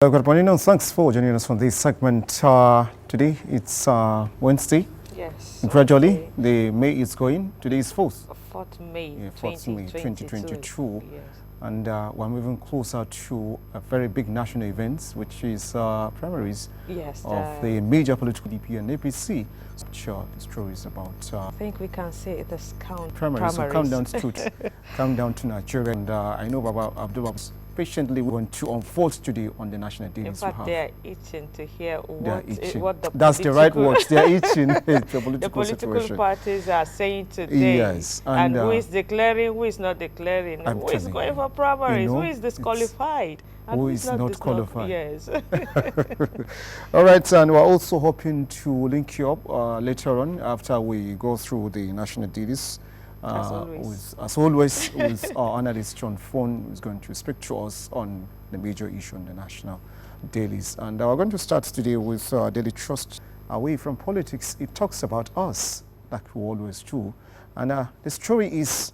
Good morning and thanks for joining us on this segment. Today it's Wednesday. Yes. Gradually, the May is going. Today is 4th. 4th May, Yeah, 4th May 2022. Yes. And we're moving closer to a very big national event, which is primaries Yes. of the major political DP and APC. Sure, the story is about I think we can say it is primaries. So come down to come down to Nigeria. And I know Baba Abdullah was patiently going to unfold today on the national dailies. In fact, they are itching to hear what the That's the right words. They are itching the political situation. Parties are saying today. Yes. And who is declaring, who is not declaring, who is going for primaries, who is disqualified. Who is not qualified. Yes. All right, and we're also hoping to link you up later on after we go through the national dailies. As always, with our analyst John Fon, who's going to speak to us on the major issue on the national dailies. And we're going to start today with Daily Trust. Away from politics, it talks about us, like we always do. And the story is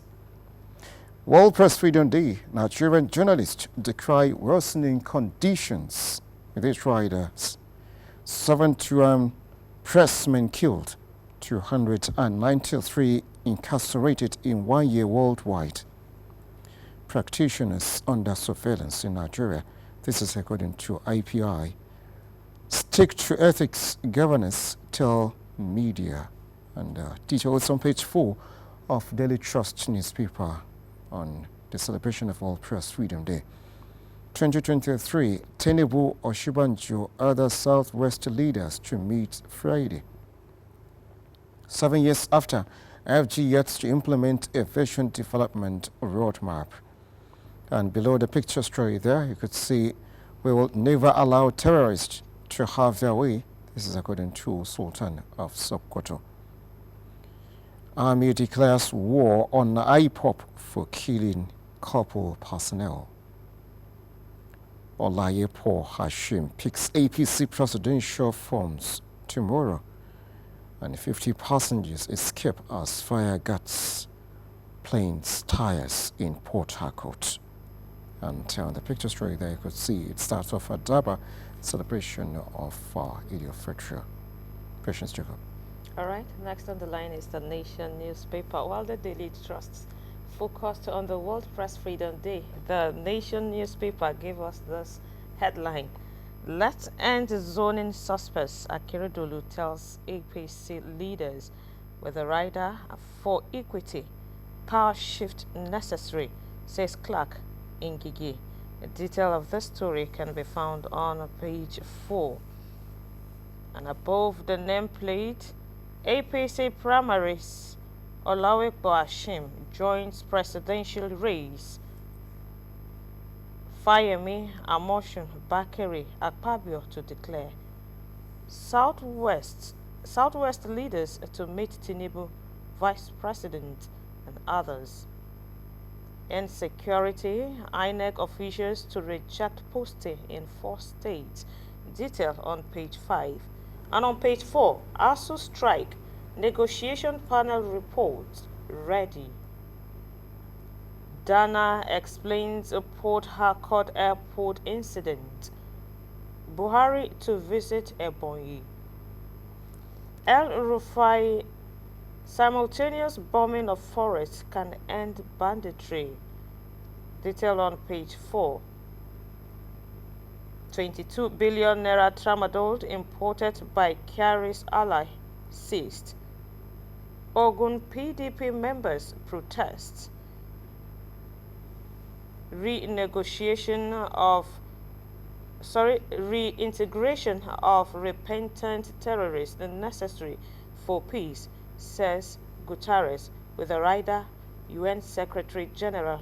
World Press Freedom Day. Nigerian journalists decry worsening conditions. They tried 7 pressmen killed, 293 incarcerated in 1 year worldwide. Practitioners under surveillance in Nigeria. This is according to IPI. Stick to ethics, governance, tell media. And details on page 4 of Daily Trust newspaper on the celebration of World Press Freedom Day. 2023, Tinubu, Oshibanjo, other Southwest leaders to meet Friday. 7 years after, FG yet to implement a vision development roadmap. And below the picture story there, you could see we will never allow terrorists to have their way. This is according to Sultan of Sokoto. Army declares war on IPOP for killing couple personnel. Olayepo Hashim picks APC presidential forms tomorrow. And 50 passengers escape as fire guts plane's tires in Port Harcourt. And on the picture story there, you could see it starts off at Daba, celebration of Eid al-Fitr. Patience, Jacob. All right, next on the line is the Nation newspaper. While the Daily Trust focused on the World Press Freedom Day, the Nation newspaper gave us this headline: Let's end zoning suspects, Akeredolu tells APC leaders, with a rider for equity. Power shift necessary, says Clark Ngige. A detail of this story can be found on page 4. And above the nameplate, APC primaries, Olayepo Hashim joins presidential race. Fayemi, Amosun, Bakere, Akpabio to declare. Southwest leaders to meet Tinubu, Vice President, and others. Insecurity, INEC officials to reject posting in 4 states. Detail on page 5. And on page 4, ASU strike, negotiation panel report ready. Dana explains a Port Harcourt airport incident. Buhari to visit Ebonyi. El Rufai, simultaneous bombing of forests can end banditry. Detail on page 4. 22 billion naira tramadol imported by Kyari's ally seized. Ogun PDP members protest. Reintegration of repentant terrorists necessary for peace, says Guterres, with a rider. UN Secretary General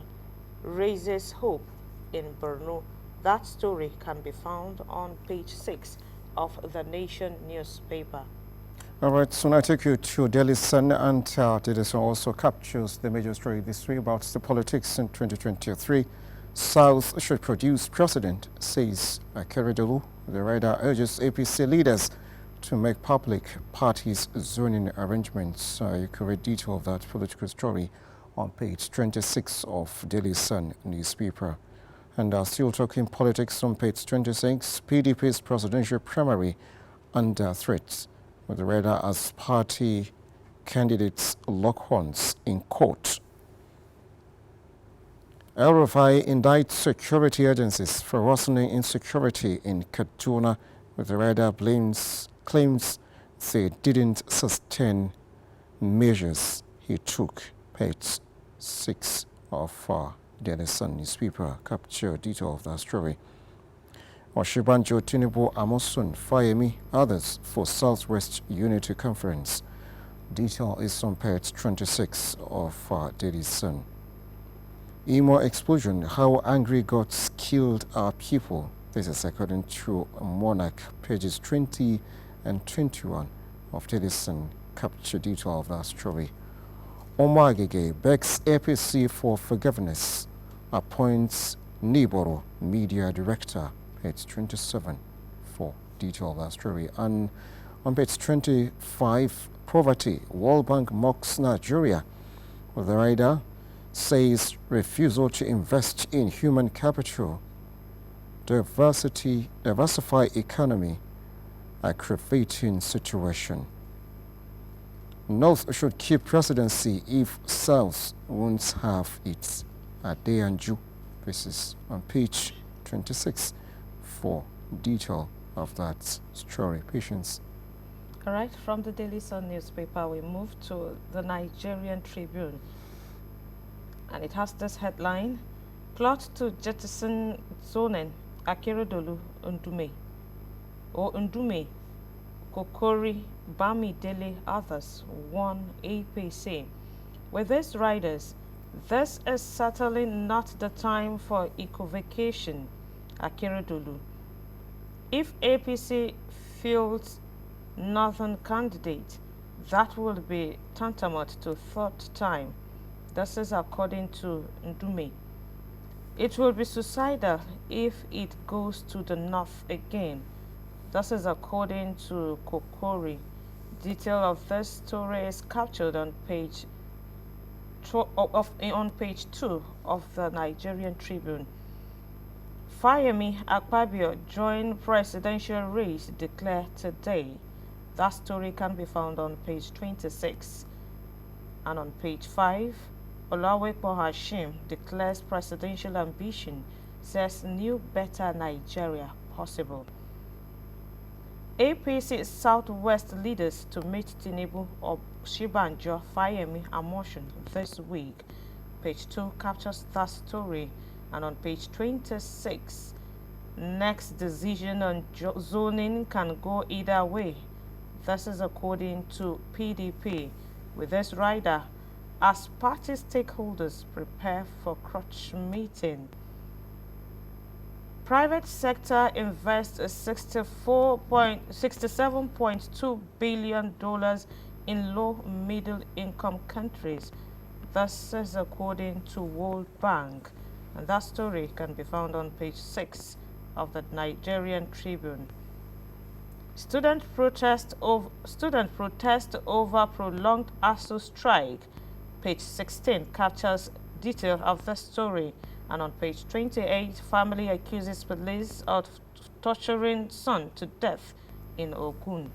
raises hope in Borno. That story can be found on page 6 of the Nation newspaper. All right, so now I take you to Daily Sun, and Daily Sun also captures the major story this week about the politics in 2023. South should produce president, says Akeredolu. The rider urges APC leaders to make public parties' zoning arrangements. You can read detail of that political story on page 26 of Daily Sun newspaper. And still talking politics on page 26, PDP's presidential primary under threat, with the radar as party candidates lock horns in court. El-Rufai indicts security agencies for worsening insecurity in Kaduna, with the radar claims they didn't sustain measures he took. Page 6 of Daily Sun newspaper capture detail of that story. Oshibanjo, Tinubu, Amosun, Fayemi, others for Southwest Unity Conference. Detail is on page 26 of Daily Sun. Imo explosion, how angry gods killed our people. This is according to Monarch, pages 20 and 21 of Daily Sun capture detail of that story. Omar Agege begs APC for forgiveness, appoints Niboro media director, page 27 for detail of that story. And on page 25, poverty, World Bank mocks Nigeria, with the rider says refusal to invest in human capital, diversify economy, aggravating situation. North should keep presidency if South won't have it. Adeyanju. This is on page 26 for detail of that story. Patience. All right, from the Daily Sun newspaper, we move to the Nigerian Tribune. And it has this headline: plot to jettison zoning, Akeredolu Ndume. Ndume, Kokori, Bamidele, others won APC. With these riders, this is certainly not the time for equivocation, Akeredolu. If APC fields northern candidate, that will be tantamount to third time. This is according to Ndume. It will be suicidal if it goes to the north again. This is according to Kokori. Detail of this story is captured on page 2 of the Nigerian Tribune. Fayemi Akpabio joined presidential race declared today. That story can be found on page 26. And on page 5, Olawepo Hashim declares presidential ambition, says new better Nigeria possible. APC Southwest leaders to meet Tinubu of Shibanjo, Fayemi, Amosun this week. Page 2 captures that story. And on page 26, next decision on zoning can go either way. This is according to PDP. With this rider, as party stakeholders prepare for crutch meeting. Private sector invests $67.2 billion in low-middle income countries. This is according to World Bank. And that story can be found on page 6 of the Nigerian Tribune. Student protest over prolonged ASU strike. Page 16 captures detail of the story. And on page 28, family accuses police of torturing son to death in Ogun.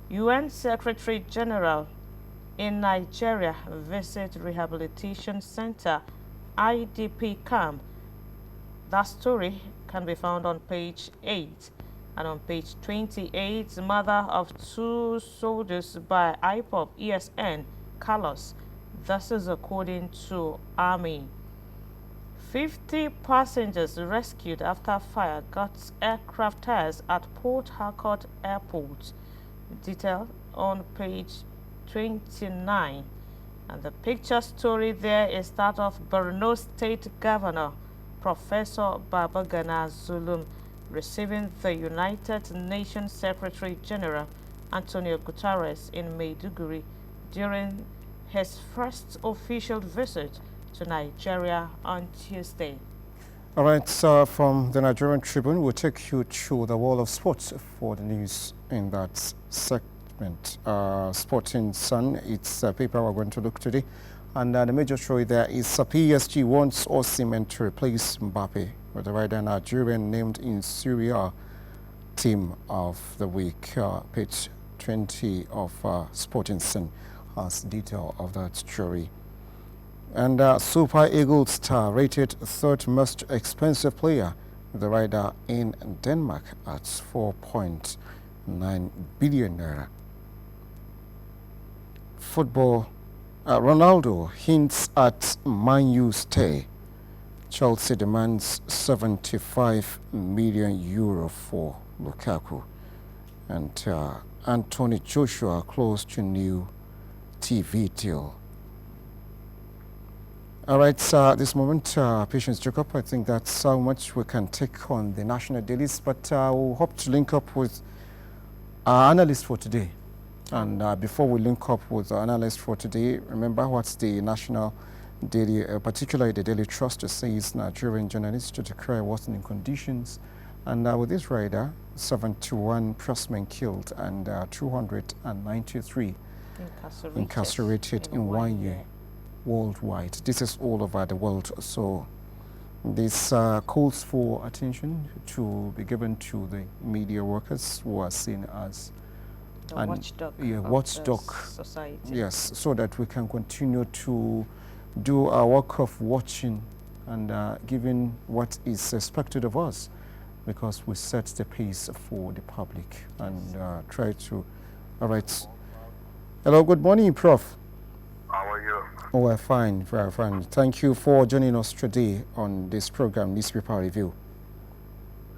UN Secretary General in Nigeria visit rehabilitation center, IDP camp. That story can be found on page 8. And on page 28, mother of 2 soldiers by IPOB ESN, Carlos. This is according to Army. 50 passengers rescued after fire got aircraft tires at Port Harcourt Airport. Detail on page 29. And the picture story there is that of Borno State Governor Professor Babagana Zulum receiving the United Nations Secretary General Antonio Guterres in Maiduguri during his first official visit to Nigeria on Tuesday. All right, so from the Nigerian Tribune, we'll take you to the world of sports for the news in that segment. Sporting Sun, it's a paper we're going to look today And the major story there is PSG wants Osimhen to replace Mbappe, with the rider Nigerian named in Syria Team of the Week. Page 20 of Sporting Sun has detail of that story. And Super Eagles star rated third most expensive player, the rider in Denmark, at 4.9 billion naira. Football. Ronaldo hints at Man U stay. Chelsea demands 75 million euro for Lukaku. And Anthony Joshua close to new TV deal. All right, this moment, Patience Jacob, I think that's how much we can take on the national dailies, but we'll hope to link up with our analyst for today. And before we link up with our analyst for today, remember what's the national daily, particularly the Daily Trust, says Nigerian journalists to declare worsening conditions. And with this rider, 71 pressmen killed and 293 incarcerated in 1 year worldwide. This is all over the world. So this calls for attention to be given to the media workers who are seen as watchdog society. Yes, so that we can continue to do our work of watching and giving what is expected of us, because we set the pace for the public and try to. All right. Hello, good morning, Prof. How are you? Oh, we're fine, very fine. Thank you for joining us today on this program, Newspaper Review.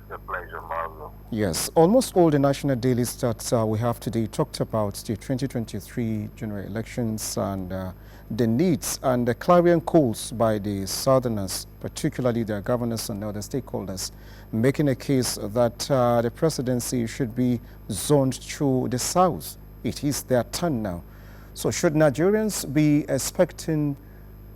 It's a pleasure, Marlo. Yes, almost all the national dailies that we have today talked about the 2023 general elections and the needs and the clarion calls by the Southerners, particularly their governors and other stakeholders, making a case that the presidency should be zoned to the South. It is their turn now. So should Nigerians be expecting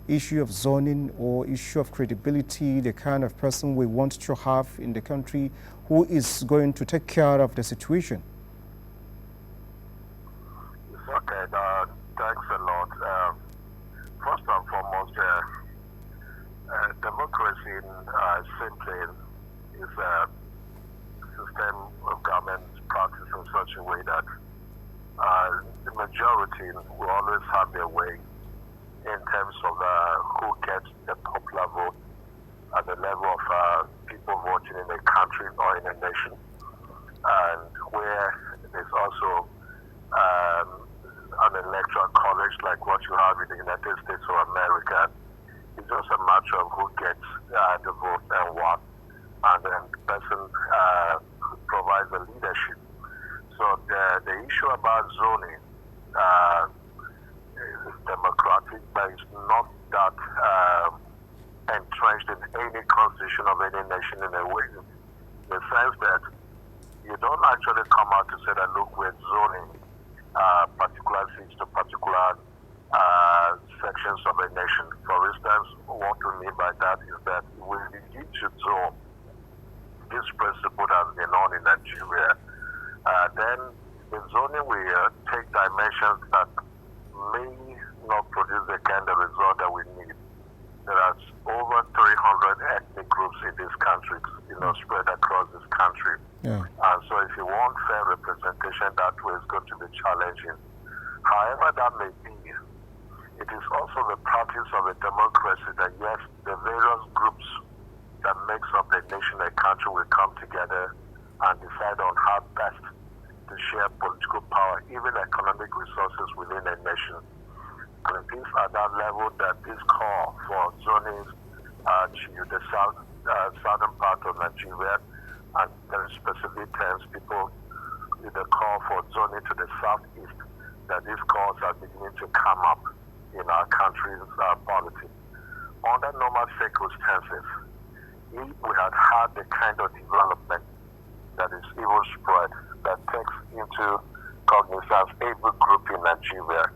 issue of zoning or issue of credibility, the kind of person we want to have in the country who is going to take care of the situation? Okay, thanks a lot. First and foremost, democracy simply is a system of government practice in such a way that the majority will always have their way in terms of who gets the popular vote at the level of people voting in a country or in a nation, and where there's also an electoral college like what you have in the United States of America. It's just a matter of who gets the vote and what, and then the person provides the leadership. So the issue about zoning is democratic, but it's not that entrenched in any constitution of any nation in a way, in the sense that you don't actually come out to say that, look, we're zoning particular seats to particular sections of a nation. For instance, what we mean by that is that we need to zone. This principle has been on in Nigeria. Then in zoning, we take dimensions that may not produce the kind of result that we need. There are over 300 ethnic groups in this country, spread across this country. Yeah. And so if you want fair representation, that way is going to be challenging. However that may be, it is also the practice of a democracy that, yes, the various groups that makes up a nation, a country, will come together and decide on how best to share political power, even economic resources within a nation. And it is at that level that this call for zoning to the southern part of Nigeria, and in specific terms, people with the call for zoning to the southeast, that these calls are beginning to come up in our country's politics. Under normal circumstances, if we had the kind of development that is even spread, that takes into cognizance every group in Nigeria,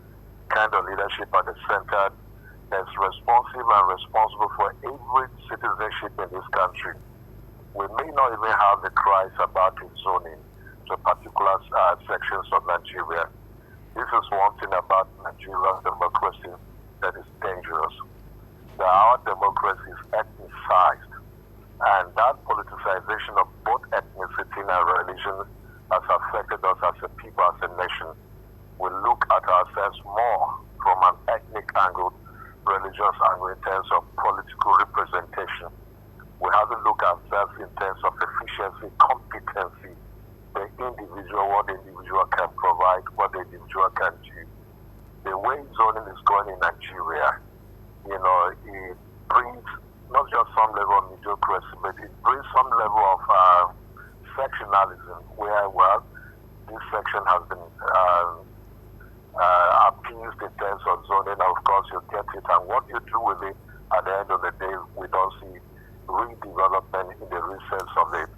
kind of leadership at the center that's responsive and responsible for every citizenship in this country, we may not even have the cries about zoning to particular sections of Nigeria. This is one thing about Nigeria's democracy said is dangerous. That our democracy is ethnicized, and that politicization of both ethnicity and religion has affected us as a people, as a nation. We look at ourselves more from an ethnic angle, religious angle, in terms of political representation. We haven't looked at ourselves in terms of efficiency, competency, the individual, what the individual can provide, what the individual can do. The way zoning is going in Nigeria, it brings not just some level of mediocrity, but it brings some level of sectionalism, where, well, this section has been appeased in terms of zoning, and of course you get it, and what you do with it, at the end of the day, we don't see redevelopment in the recess of it,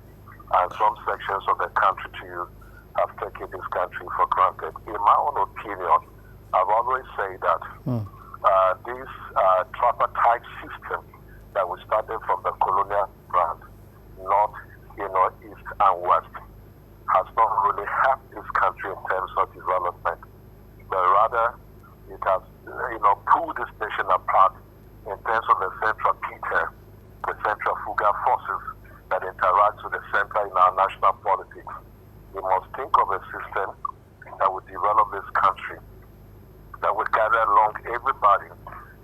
and some sections of the country too have taken this country for granted. In my own opinion, I've always said that this tripartite system that we started from the colonial brand, north, east and west, has not really helped this country in terms of development, but rather it has, pulled this nation apart in terms of the central Peter, the centrifugal forces that interact with the center in our national politics. We must think of a system that will develop this country, that will gather along everybody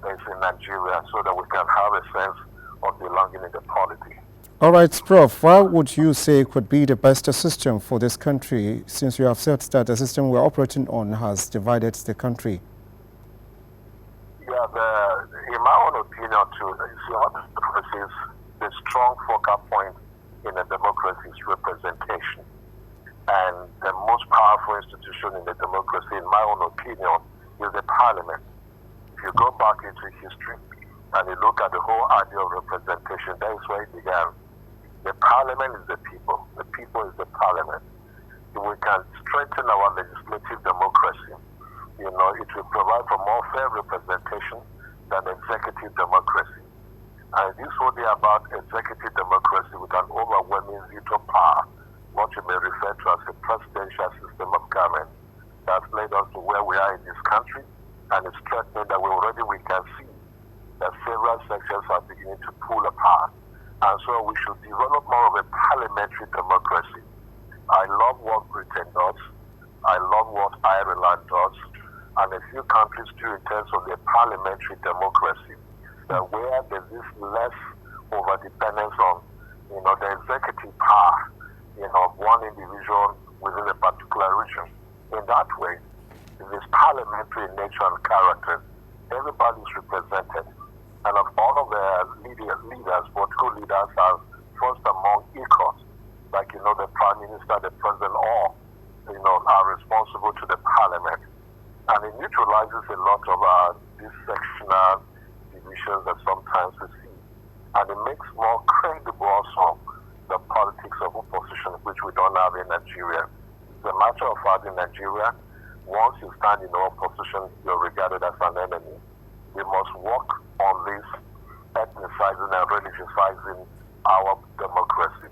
that is in Nigeria, so that we can have a sense of belonging in the polity. All right, Prof, what would you say could be the best system for this country, since you have said that the system we're operating on has divided the country? Yeah, in my own opinion, too, what is the strong focal point in a democracy is representation. And the most powerful institution in the democracy, in my own opinion, is the parliament. If you go back into history and you look at the whole idea of representation, that is where it began. The parliament is the people is the parliament. If we can strengthen our legislative democracy, it will provide for more fair representation than executive democracy. And this will be about executive democracy with an overwhelming veto power, what you may refer to as a presidential system of government. That's led us to where we are in this country, and it's threatening that we can see that several sections are beginning to pull apart. And so we should develop more of a parliamentary democracy. I love what Britain does. I love what Ireland does. And a few countries too, in terms of their parliamentary democracy, where there's this less over-dependence on, the executive power, of one individual within a particular region. In that way, it is parliamentary in nature and character. Everybody is represented. And of all of the leaders, political leaders are first among equals, like, the Prime Minister, the President, all, are responsible to the Parliament. And it neutralizes a lot of these sectional divisions that sometimes we see. And it makes more credible also the politics of opposition, which we don't have in Nigeria. As a matter of fact, in Nigeria, once you stand in opposition, you're regarded as an enemy. We must work on this ethnicizing and religiousizing our democracy.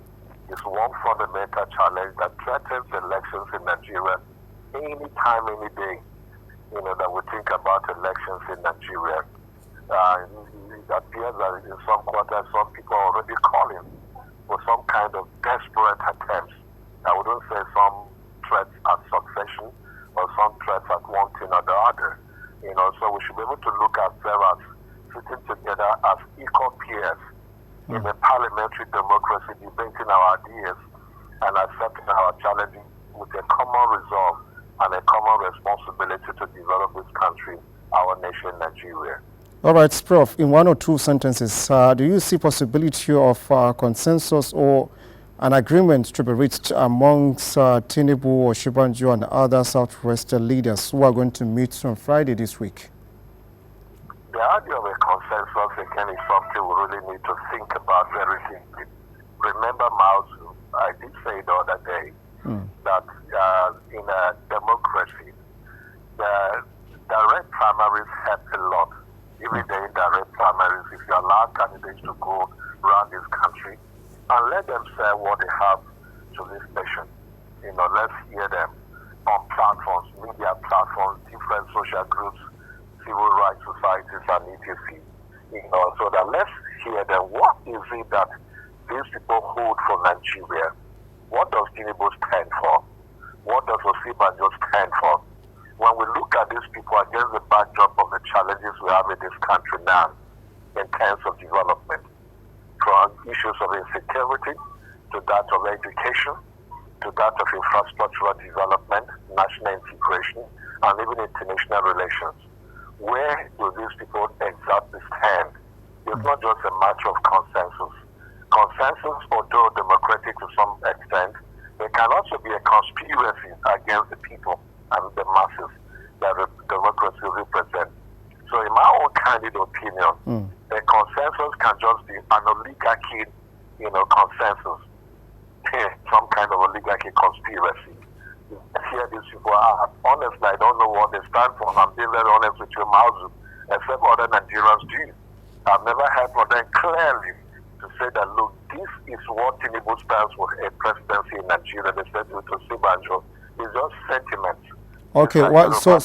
It's one fundamental challenge that threatens elections in Nigeria any time, any day. That we think about elections in Nigeria. It appears that in some quarters, some people are already calling for some kind of desperate attempts. I wouldn't say some threats at succession or some threats at one thing or the other. So we should be able to look at ourselves sitting together as equal peers in a parliamentary democracy, debating our ideas and accepting our challenges with a common resolve and a common responsibility to develop this country, our nation, Nigeria. All right, Prof, in one or two sentences, do you see possibility of consensus or an agreement to be reached amongst Tinubu, Osinbajo and other Southwestern leaders who are going to meet on Friday this week? The idea of a consensus, again, is something we really need to think about very deeply. Remember Mao Zedong, I did say the other day that in a democracy, the direct primaries help a lot. Even the indirect primaries, if you allow candidates to go around this country and let them say what they have to this nation. Let's hear them on platforms, media platforms, different social groups, civil rights societies and etc. So that let's hear them. What is it that these people hold for Nigeria? What does Tinubu stand for? What does Osibanjo stand for? When we look at these people against the backdrop of the challenges we have in this country now, in terms of development, from issues of insecurity to that of education, to that of infrastructural development, national integration, and even international relations. Where do these people exactly stand? It's not just a matter of consensus. Consensus, although democratic to some extent, there can also be a conspiracy against the people and the masses that democracy represents. So in my own candid opinion, a consensus can just be an oligarchy, consensus. Some kind of oligarchy conspiracy. Here these people are. Honestly, I don't know what they stand for. I'm being very honest with you, Mauzu, except other Nigerians do. I've never heard from them clearly to say that, look, this is what Tinubu stands for, a presidency in Nigeria. They said to Sibanjo. It's just sentiment. Okay, so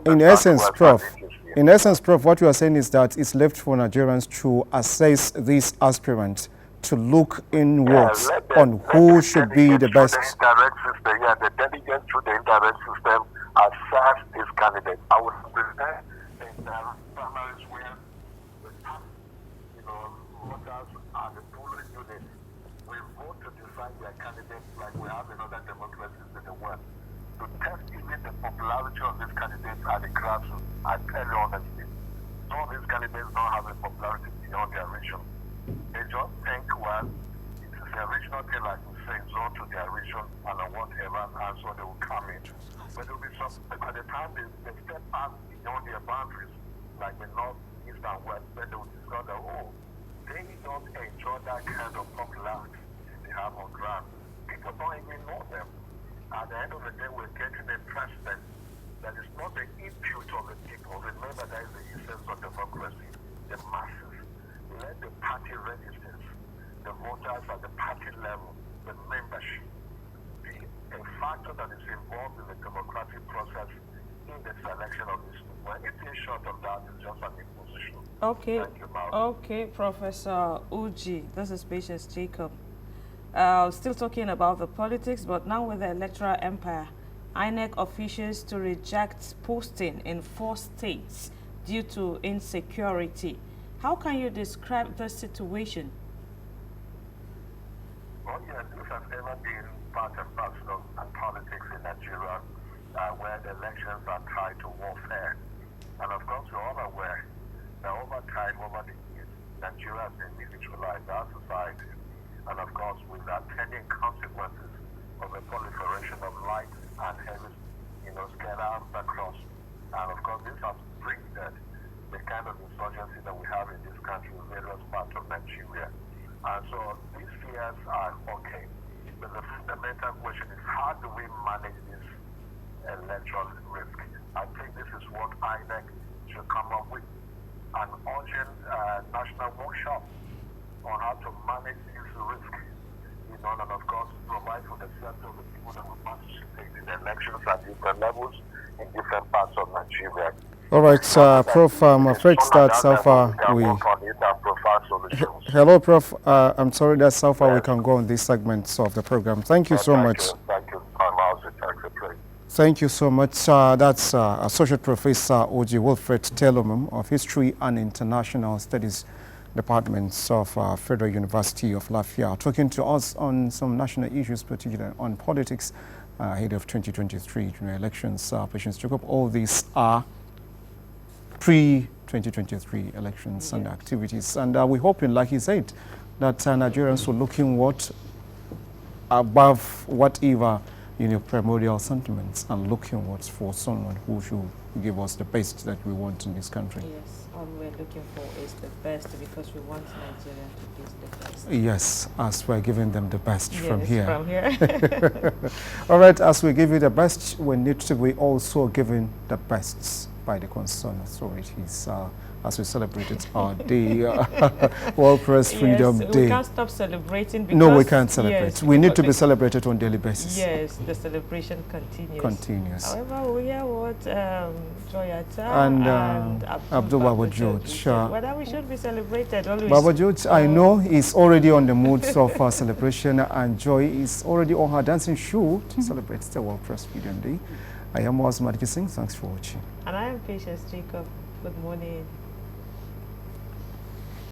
in essence, Prof, what you are saying is that it's left for Nigerians to assess these aspirants, to look inwards on who should be the best. The delegates through the indirect system assess this candidate. I would prefer in primaries where the voters are the polling units. We vote to decide their candidates like we have in other democracies in the world. To test even the popularity of these candidates at the grassroots, I tell you honestly, some of these candidates don't have a popularity beyond their region. They just think, well, it is a regional thing, like we say, zone to their region and whatever, and so they will come in. But there will be some, by the time they step out beyond their boundaries, like the north, east, and west, then they will discover, they don't enjoy that kind of popularity they have on ground. People don't even know them. At the end of the day, we're getting a president that is not the input of the people. Remember, that is the essence of democracy, the masses. Let the party registers, the voters at the party level, the membership, be a factor that is involved in the democratic process in the selection of these people. Anything short of that is just an imposition. Okay, Professor Uji, this is Patience Jacob. Still talking about the politics, but now with the electoral empire, INEC officials to reject posting in 4 states due to insecurity. How can you describe the situation? Well, yes, this has never been part and parcel of politics in Nigeria, where the elections are tied to warfare. And of course, we're all aware that over time, over the years, Nigeria has been militarized, our society. And of course, with the attending consequences of the proliferation of light and heavy, scale arms across. And of course, this has triggered the kind of insurgency that we have in this country in various parts of Nigeria. And so these fears are okay. But the fundamental question is, how do we manage this electoral risk? I think this is what INEC should come up with, an urgent national workshop on how to manage this risk, and of course provide for the safety of the people that will participate in the elections at different levels in different parts of Nigeria. All right, Prof, I'm afraid that's how far we... Hello, Prof. I'm sorry, that's how far we can go on this segment of the program. Thank you so much. Thank you. Thank you so much. That's Associate Professor Oji Wilfred Telomum of History and International Studies Departments of Federal University of Lafayette, talking to us on some national issues, particularly on politics ahead of 2023 general elections. Patience Jacob, all these are pre-2023 elections and activities. And we're hoping, like he said, that Nigerians will look inward above whatever primordial sentiments and look inwards for someone who should give us the best that we want in this country. Yes. All we're looking for is the best, because we want Nigeria to be the best. Yes, as we're giving them the best from here. From here. All right, as we give you the best, we need to be also given the best by the concerned authorities. as we celebrated our day, World Press Freedom Yes, Day. we can't stop celebrating because... No, we can't celebrate. Yes, we need to be celebrated on a daily basis. Yes, the celebration continues. However, we hear what Joyata and Abdul Baba George. Whether we should be celebrated always. Baba George, I know, is already on the mood of celebration, and Joy is already on her dancing shoe to celebrate the World Press Freedom Day. I am Osman Singh. Thanks for watching. And I am Patience Jacob. Good morning.